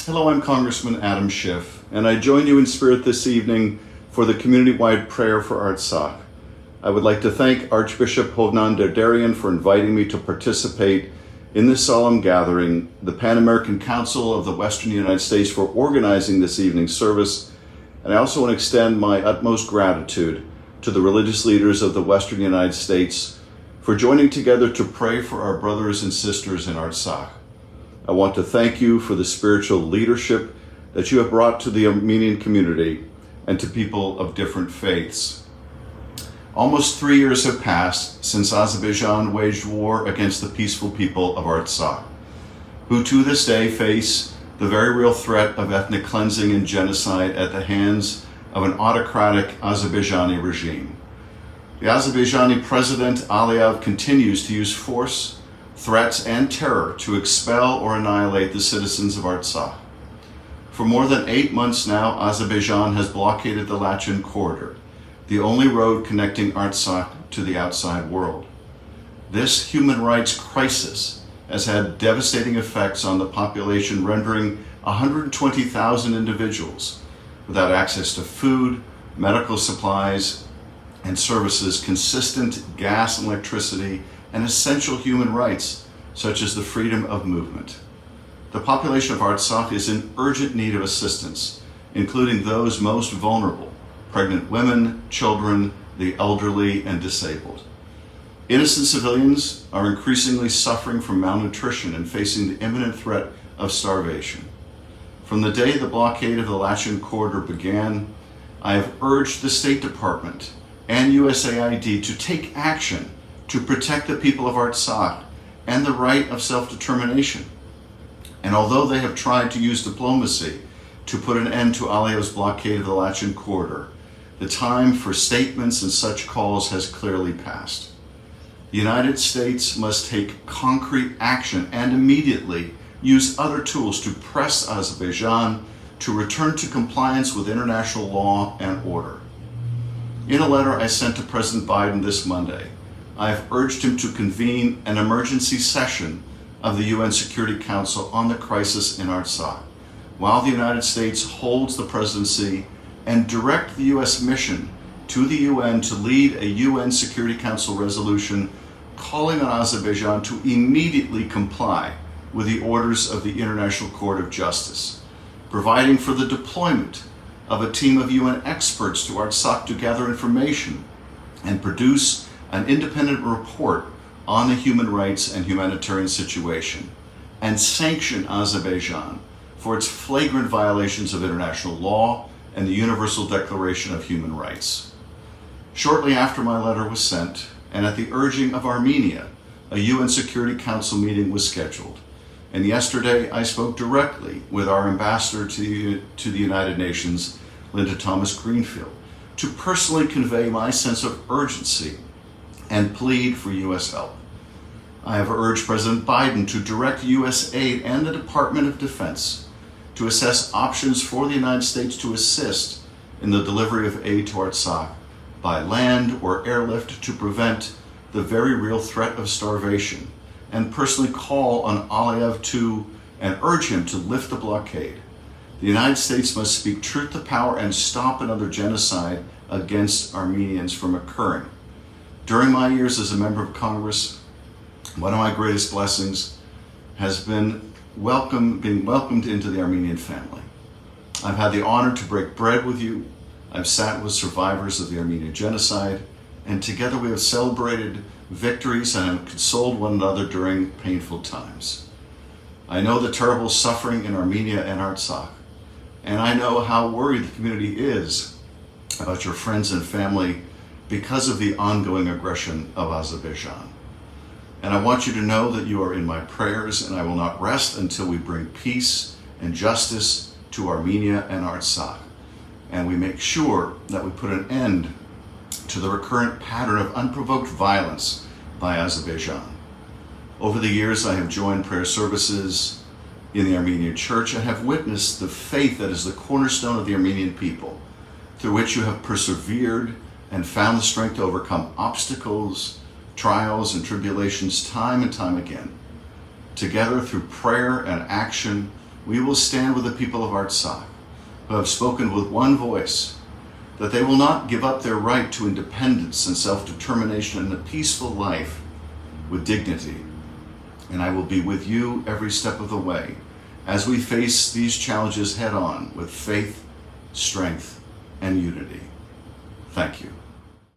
Hello, I'm Congressman Adam Schiff, and I join you in spirit this evening for the community-wide prayer for Artsakh. I would like to thank Archbishop Hovnan Derderian for inviting me to participate in this solemn gathering, the Pan-American Council of the Western United States for organizing this evening's service, and I also want to extend my utmost gratitude to the religious leaders of the Western United States for joining together to pray for our brothers and sisters in Artsakh. I want to thank you for the spiritual leadership that you have brought to the Armenian community and to people of different faiths. Almost 3 years have passed since Azerbaijan waged war against the peaceful people of Artsakh, who to this day face the very real threat of ethnic cleansing and genocide at the hands of an autocratic Azerbaijani regime. The Azerbaijani President Aliyev continues to use force, threats, and terror to expel or annihilate the citizens of Artsakh. For more than 8 months now, Azerbaijan has blockaded the Lachin corridor, the only road connecting Artsakh to the outside world. This human rights crisis has had devastating effects on the population, rendering 120,000 individuals without access to food, medical supplies, and services, consistent gas and electricity, and essential human rights, such as the freedom of movement. The population of Artsakh is in urgent need of assistance, including those most vulnerable: pregnant women, children, the elderly, and disabled. Innocent civilians are increasingly suffering from malnutrition and facing the imminent threat of starvation. From the day the blockade of the Lachin corridor began, I have urged the State Department and USAID to take action to protect the people of Artsakh and the right of self-determination. And although they have tried to use diplomacy to put an end to Aliyev's blockade of the Lachin corridor, the time for statements and such calls has clearly passed. The United States must take concrete action and immediately use other tools to press Azerbaijan to return to compliance with international law and order. In a letter I sent to President Biden this Monday, I have urged him to convene an emergency session of the UN Security Council on the crisis in Artsakh, while the United States holds the presidency, and direct the US mission to the UN to lead a UN Security Council resolution calling on Azerbaijan to immediately comply with the orders of the International Court of Justice, providing for the deployment of a team of UN experts to Artsakh to gather information and produce an independent report on the human rights and humanitarian situation, and sanction Azerbaijan for its flagrant violations of international law and the Universal Declaration of Human Rights. Shortly after my letter was sent, and at the urging of Armenia, a UN Security Council meeting was scheduled. And yesterday I spoke directly with our ambassador to the United Nations, Linda Thomas-Greenfield, to personally convey my sense of urgency and plead for U.S. help. I have urged President Biden to direct U.S. aid and the Department of Defense to assess options for the United States to assist in the delivery of aid to Artsakh by land or airlift to prevent the very real threat of starvation, and personally call on Aliyev to and urge him to lift the blockade. The United States must speak truth to power and stop another genocide against Armenians from occurring. During my years as a member of Congress, one of my greatest blessings has been being welcomed into the Armenian family. I've had the honor to break bread with you. I've sat with survivors of the Armenian genocide, and together we have celebrated victories and have consoled one another during painful times. I know the terrible suffering in Armenia and Artsakh, and I know how worried the community is about your friends and family because of the ongoing aggression of Azerbaijan. And I want you to know that you are in my prayers, and I will not rest until we bring peace and justice to Armenia and Artsakh, and we make sure that we put an end to the recurrent pattern of unprovoked violence by Azerbaijan. Over the years, I have joined prayer services in the Armenian Church and have witnessed the faith that is the cornerstone of the Armenian people, through which you have persevered and found the strength to overcome obstacles, trials, and tribulations time and time again. Together, through prayer and action, we will stand with the people of Artsakh, who have spoken with one voice, that they will not give up their right to independence and self-determination and a peaceful life with dignity. And I will be with you every step of the way as we face these challenges head on with faith, strength, and unity. Thank you.